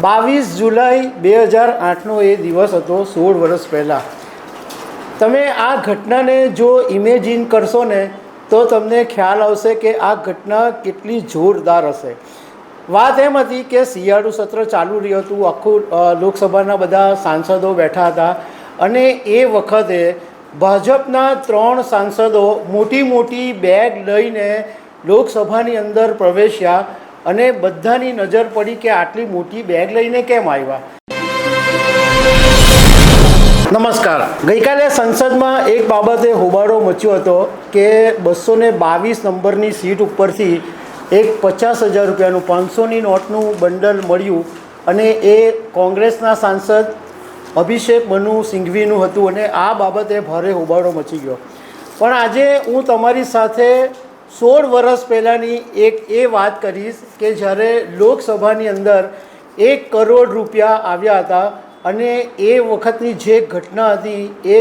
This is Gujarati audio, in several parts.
22 જુલાઈ 2008નો એ દિવસ હતો, 16 વર્ષ પહેલાં. તમે આ ઘટનાને જો ઇમેજિન કરશો ને તો તમને ખ્યાલ આવશે કે આ ઘટના કેટલી જોરદાર હશે. વાત એમ હતી કે શિયાળુ સત્ર ચાલુ રહ્યું હતું, આખું લોકસભાના બધા સાંસદો બેઠા હતા અને એ વખતે ભાજપના 3 સાંસદો મોટી મોટી બેગ લઈને લોકસભાની અંદર પ્રવેશ્યા અને બધાની નજર પડી કે આટલી મોટી બેગ લઈને કેમ આવ્યા. નમસ્કાર. ગઈકાલે સંસદમાં એક બાબતે હોબાળો મચ્યો હતો કે 222 નંબરની સીટ ઉપરથી એક 50,000 રૂપિયાનું 500ની નોટનું બંડલ મળ્યું અને એ કોંગ્રેસના સાંસદ અભિષેક મનુ સિંઘવીનું હતું અને આ બાબતે ભારે હોબાળો મચી ગયો. પણ આજે હું તમારી સાથે 16 વર્ષ પહેલાંની એ વાત કરીશ કે જ્યારે લોકસભાની અંદર 1 કરોડ રૂપિયા આવ્યા હતા અને એ વખતની જે ઘટના હતી એ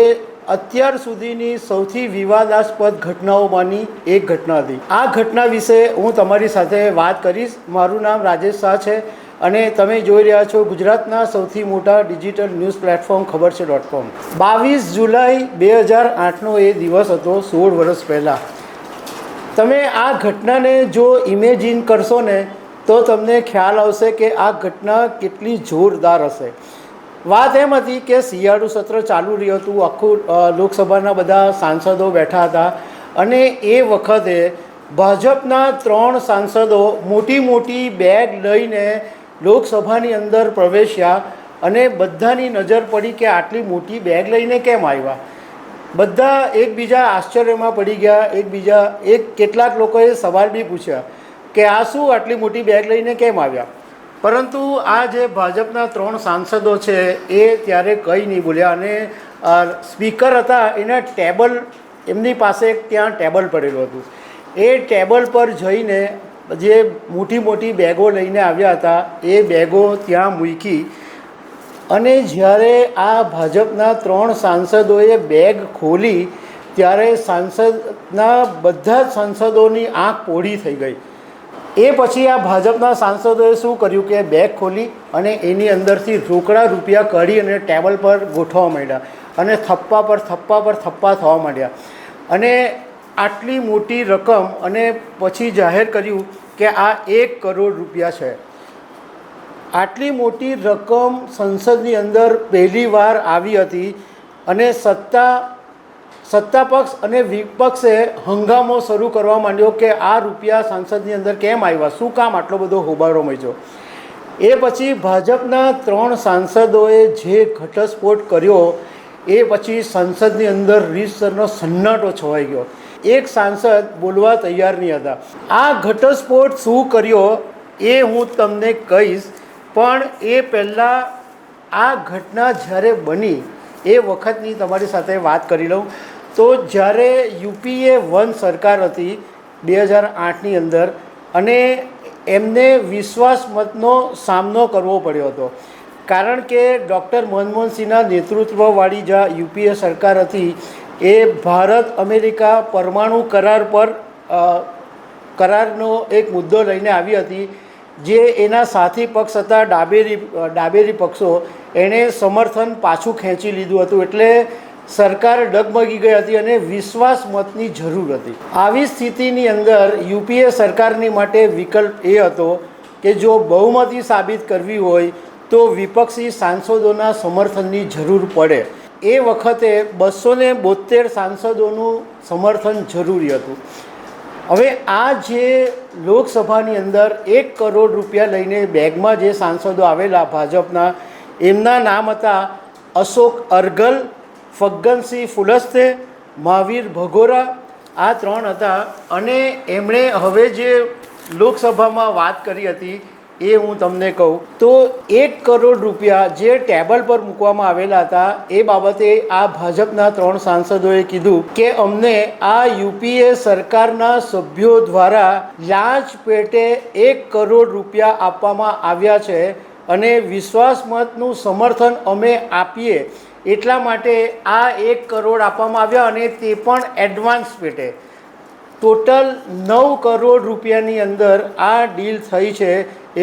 અત્યાર સુધીની સૌથી વિવાદાસ્પદ ઘટનાઓમાંની એક ઘટના હતી. આ ઘટના વિશે હું તમારી સાથે વાત કરીશ. મારું નામ રાજેશ શાહ છે અને તમે જોઈ રહ્યા છો ગુજરાતના સૌથી મોટા ડિજિટલ ન્યૂઝ પ્લેટફોર્મ ખબરછે.com. 22 જુલાઈ 2008નો એ દિવસ હતો, 16 વર્ષ પહેલાં. તમે આ ઘટનાને જો ઇમેજિન કરશો ને તો તમને ખ્યાલ આવશે કે આ ઘટના કેટલી જોરદાર હશે. વાત એમ હતી કે શિયાળુ સત્ર ચાલુ રહ્યું હતું, આખું લોકસભાના બધા સાંસદો બેઠા હતા અને એ વખતે ભાજપના 3 સાંસદો મોટી મોટી બેગ લઈને લોકસભાની અંદર પ્રવેશ્યા અને બધાની નજર પડી કે આટલી મોટી બેગ લઈને કેમ આવ્યા. બધા એકબીજા આશ્ચર્યમાં પડી ગયા. કેટલાક લોકોએ સવાલ બી પૂછ્યા કે આ શું આટલી મોટી બેગ લઈને કેમ આવ્યા. પરંતુ આ જે ભાજપના 3 સાંસદો છે એ ત્યારે કંઈ નહીં બોલ્યા અને સ્પીકર હતા એના ટેબલ, એમની પાસે ત્યાં ટેબલ પડેલું હતું, એ ટેબલ પર જઈને જે મોટી મોટી બેગો લઈને આવ્યા હતા એ બેગો ત્યાં મૂકી અને જ્યારે આ ભાજપના 3 સાંસદોએ બેગ ખોલી ત્યારે બધા જ સાંસદોની આંખ પોળી થઈ ગઈ. એ પછી આ ભાજપના સાંસદોએ શું કર્યું કે બેગ ખોલી અને એની અંદરથી રોકડા રૂપિયા કાઢી અને ટેબલ પર ગોઠવવા માંડ્યા અને થપ્પા પર થપ્પા થવા માંડ્યા અને આટલી મોટી રકમ અને પછી જાહેર કર્યું કે આ 1 કરોડ રૂપિયા છે. આટલી મોટી રકમ સંસદની અંદર પહેલી વાર આવી હતી અને સત્તાપક્ષ અને વિપક્ષે હંગામો શરૂ કરવા માંડ્યો કે આ રૂપિયા સંસદની અંદર કેમ આવ્યા, શું કામ આટલો બધો હોબાળો મચ્યો. એ પછી ભાજપના 3 સાંસદોએ જે ઘટસ્ફોટ કર્યો એ પછી સંસદની અંદર રીતસરનો સન્નાટો છવાઈ ગયો. એક સાંસદ બોલવા તૈયાર નહીં હતા. આ ઘટસ્ફોટ શું કર્યો એ હું તમને કહીશ, પણ એ પહેલાં આ ઘટના જ્યારે બની એ વખતની તમારી સાથે વાત કરી લઉં. તો જ્યારે UPA 1 સરકાર હતી 2008ની અંદર અને એમને વિશ્વાસ મતનો સામનો કરવો પડ્યો હતો કારણ કે ડૉક્ટર મનમોહન સિંહના નેતૃત્વવાળી જે UPA સરકાર હતી એ ભારત અમેરિકા પરમાણુ કરારનો એક મુદ્દો લઈને આવી હતી. જે એના સાથી પક્ષ હતા ડાબેરી પક્ષો, એણે સમર્થન પાછું ખેંચી લીધું હતું એટલે સરકાર ડગમગી ગઈ હતી અને વિશ્વાસ મતની જરૂર હતી. આવી સ્થિતિની અંદર UPA સરકારની માટે વિકલ્પ એ હતો કે જો બહુમતી સાબિત કરવી હોય તો વિપક્ષી સાંસદોના સમર્થનની જરૂર પડે. એ વખતે 272 સાંસદોનું સમર્થન જરૂરી હતું. હવે આ જે લોકસભાની અંદર 1 કરોડ રૂપિયા લઈને બેગમાં જે સાંસદો આવેલા ભાજપના, એમના નામ હતા અશોક અરગલ, ફગ્ગનસિંહ ફુલસ્તે, મહાવીર ભગોરા. આ 3 હતા અને એમણે હવે જે લોકસભામાં વાત કરી હતી એ હું તમને કહું તો 1 કરોડ રૂપિયા જે ટેબલ પર મૂકવામાં આવેલા હતા એ બાબતે આ ભાજપના 3 સાંસદોએ કીધું કે અમને આ UPA સરકારના સભ્યો દ્વારા લાંચ પેટે 1 કરોડ રૂપિયા આપવામાં આવ્યા છે અને વિશ્વાસ મતનું સમર્થન અમે આપીએ એટલા માટે આ 1 કરોડ આપવામાં આવ્યા અને તે પણ એડવાન્સ પેટે. ટોટલ 9 કરોડ રૂપિયાની અંદર આ ડીલ થઈ છે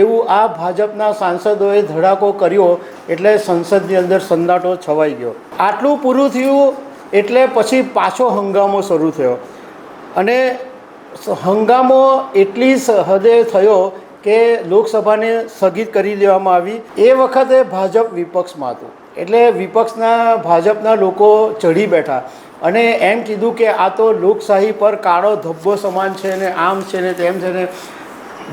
એવું આ ભાજપના સાંસદોએ ધડાકો કર્યો એટલે સંસદની અંદર સન્નાટો છવાઈ ગયો. આટલું પૂરું થયું એટલે પછી પાછો હંગામો શરૂ થયો અને હંગામો એટલી હદે થયો કે લોકસભાને સ્થગિત કરી દેવામાં આવી. એ વખતે ભાજપ વિપક્ષમાં હતું એટલે વિપક્ષના ભાજપના લોકો ચઢી બેઠા અને એમ કીધું કે આ તો લોકશાહી પર કાળો ધબ્બો સમાન છે ને આમ છે ને તેમ છે ને.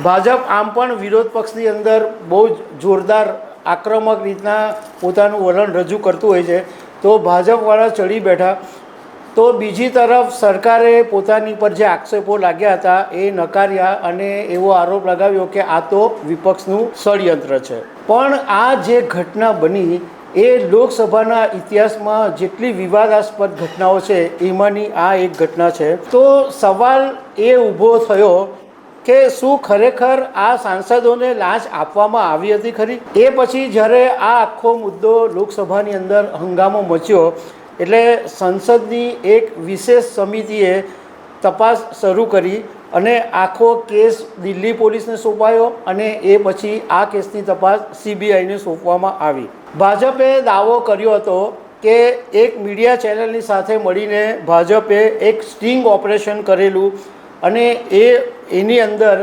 ભાજપ આમ પણ વિરોધ પક્ષની અંદર બહુ જ જોરદાર આક્રમક રીતના પોતાનું વલણ રજૂ કરતું હોય છે, તો ભાજપવાળા ચડી બેઠા. તો બીજી તરફ સરકારે પોતાની પર જે આક્ષેપો લાગ્યા હતા એ નકાર્યા અને એવો આરોપ લગાવ્યો કે આ તો વિપક્ષનું ષડયંત્ર છે. પણ આ જે ઘટના બની એ લોકસભાના ઇતિહાસમાં જેટલી વિવાદાસ્પદ ઘટનાઓ છે એમાંની આ એક ઘટના છે. તો સવાલ એ ઊભો થયો કે શું ખરેખર આ સાંસદોને લાંચ આપવામાં આવી હતી ખરી? એ પછી જ્યારે આ આખો મુદ્દો લોકસભાની અંદર હંગામો મચ્યો એટલે સંસદની એક વિશેષ સમિતિએ તપાસ શરૂ કરી અને આખો કેસ દિલ્હી પોલીસને સોંપાયો અને એ પછી આ કેસની તપાસ CBIને સોંપવામાં આવી. ભાજપે દાવો કર્યો હતો કે એક મીડિયા ચેનલની સાથે મળીને ભાજપે એક સ્ટિંગ ઓપરેશન કરેલું અને એની અંદર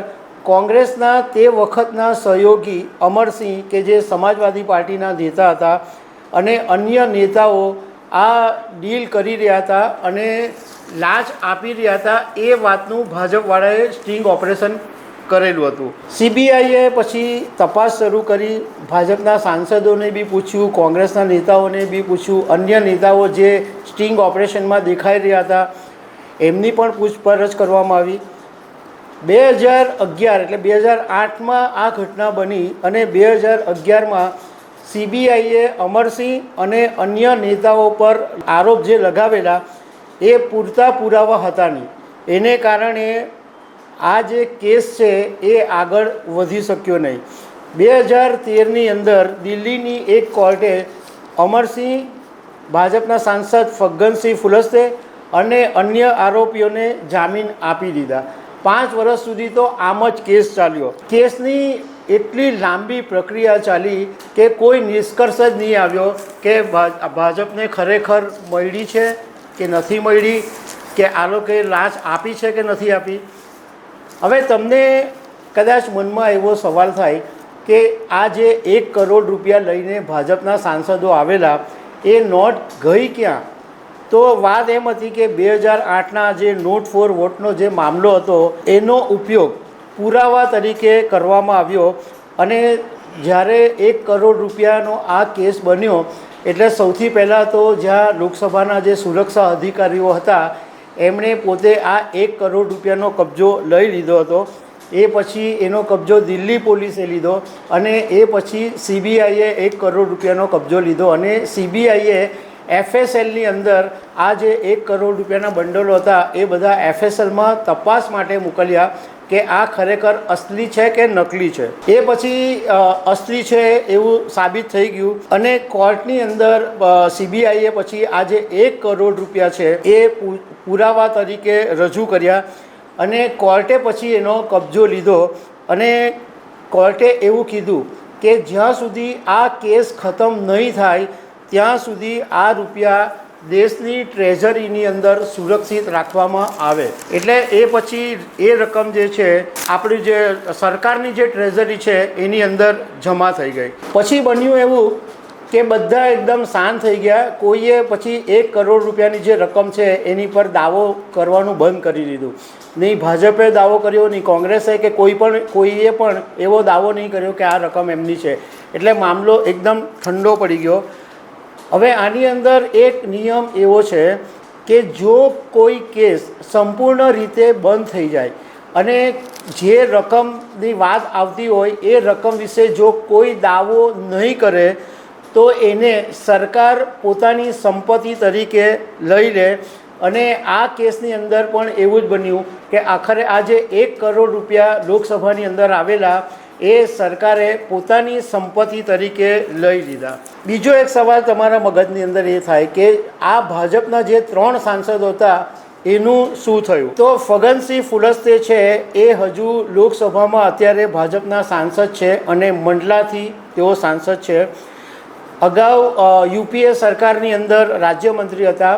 કોંગ્રેસના તે વખતના સહયોગી અમરસિંહ કે જે સમાજવાદી પાર્ટીના નેતા હતા અને અન્ય નેતાઓ આ ડીલ કરી રહ્યા હતા અને લાંચ આપી રહ્યા હતા એ વાતનું ભાજપવાળાએ સ્ટિંગ ઓપરેશન કરેલું હતું. CBIએ પછી તપાસ શરૂ કરી, ભાજપના સાંસદોને બી પૂછ્યું, કોંગ્રેસના નેતાઓને બી પૂછ્યું, અન્ય નેતાઓ જે સ્ટિંગ ઓપરેશનમાં દેખાઈ રહ્યા હતા એમની પણ પૂછપરછ કરવામાં આવી. 2011 એટલે 2008માં આ ઘટના બની અને 2011માં CBIએ અમરસિંહ અને અન્ય નેતાઓ પર આરોપ જે લગાવેલા એ પૂરતા પુરાવા હતા નહીં. એને કારણે આ જે કેસ છે એ આગળ વધી શક્યો નહીં. 2013ની અંદર દિલ્હીની એક કોર્ટે અમરસિંહ, ભાજપના સાંસદ ફગ્ગનસિંહ કુલસ્તે અને અન્ય આરોપીઓને જામીન આપી દીધા. 5 વર્ષ સુધી તો આમ જ કેસ ચાલ્યો. કેસની એટલી લાંબી પ્રક્રિયા ચાલી કે કોઈ નિષ્કર્ષ જ નહીં આવ્યો કે ભાજપને ખરેખર મળી છે કે નથી મળી, કે આ લોકોએ લાંચ આપી છે કે નથી આપી. હવે તમને કદાચ મનમાં એવો સવાલ થાય કે આ જે 1 કરોડ રૂપિયા લઈને ભાજપના સાંસદો આવેલા એ નોટ ગઈ ક્યાં? તો વાત એમ હતી કે 2008ના જે નોટ ફોર વોટનો જે મામલો હતો એનો ઉપયોગ પુરાવા તરીકે કરવામાં આવ્યો અને જ્યારે 1 કરોડ રૂપિયાનો આ કેસ બન્યો એટલે સૌથી પહેલાં તો જ્યાં લોકસભાના જે સુરક્ષા અધિકારીઓ હતા એમણે પોતે આ 1 કરોડ રૂપિયાનો કબજો લઈ લીધો હતો. એ પછી એનો કબજો દિલ્હી પોલીસે લીધો અને એ પછી CBIએ 1 કરોડ રૂપિયાનો કબજો લીધો અને CBIએ FSLની અંદર આ જે 1 કરોડ રૂપિયાના બંડલો હતા એ બધા FSLમાં તપાસ માટે મોકલ્યા કે આ ખરેખર અસલી છે કે નકલી છે. એ પછી અસલી છે એવું સાબિત થઈ ગયું અને કોર્ટની અંદર CBIએ પછી આ જે 1 કરોડ રૂપિયા છે એ પુરાવા તરીકે રજૂ કર્યા અને કોર્ટે પછી એનો કબજો લીધો અને કોર્ટે એવું કીધું કે જ્યાં સુધી આ કેસ ખતમ નહીં થાય ત્યાં સુધી આ રૂપિયા દેશની ટ્રેઝરીની અંદર સુરક્ષિત રાખવામાં આવે. એટલે એ પછી એ રકમ જે છે આપણી જે સરકારની જે ટ્રેઝરી છે એની અંદર જમા થઈ ગઈ. પછી બન્યું એવું કે બધા એકદમ શાંત થઈ ગયા. કોઈએ પછી 1 કરોડ રૂપિયાની જે રકમ છે એની પર દાવો કરવાનું બંધ કરી દીધું. નહીં ભાજપે દાવો કર્યો, નહીં કોંગ્રેસે કે કોઈએ પણ એવો દાવો નહીં કર્યો કે આ રકમ એમની છે. એટલે મામલો એકદમ ઠંડો પડી ગયો. હવે આની અંદર એક નિયમ એવો છે કે જો કોઈ કેસ સંપૂર્ણ રીતે બંધ થઈ જાય અને જે રકમની વાત આવતી હોય એ રકમ વિશે જો કોઈ દાવો નહીં કરે તો એને સરકાર પોતાની સંપત્તિ તરીકે લઈ લે. અને આ કેસની અંદર પણ એવું જ બન્યું કે આખરે આ જે 1 કરોડ રૂપિયા લોકસભાની અંદર આવેલા એ સરકારે પોતાની સંપત્તિ તરીકે લઈ લીધા. બીજો એક સવાલ તમારા મગજની અંદર એ થાય કે આ ભાજપના જે 3 સાંસદો હતા એનું શું થયું? તો ફગનસિંહ ફુલસ્તે છે એ હજુ લોકસભામાં અત્યારે ભાજપના સાંસદ છે અને મંડલાથી તેઓ સાંસદ છે. અગાઉ યુપીએ સરકારની અંદર રાજ્યમંત્રી હતા.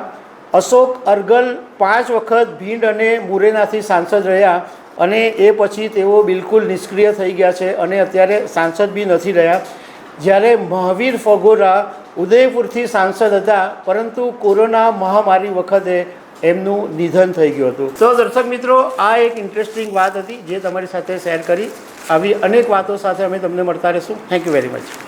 અશોક અરગલ 5 વખત ભીંડ અને મુરેનાથી સાંસદ રહ્યા અને એ પછી તેઓ બિલકુલ નિષ્ક્રિય થઈ ગયા છે અને અત્યારે સાંસદ બી નથી રહ્યા. જ્યારે મહાવીર ફગોરા ઉદયપુરથી સાંસદ હતા, પરંતુ કોરોના મહામારી વખતે એમનું નિધન થઈ ગયું હતું. તો દર્શક મિત્રો, આ એક ઇન્ટરેસ્ટિંગ વાત હતી જે તમારી સાથે શેર કરી. આવી અનેક વાતો સાથે અમે તમને મળતા રહીશું. Thank you very much.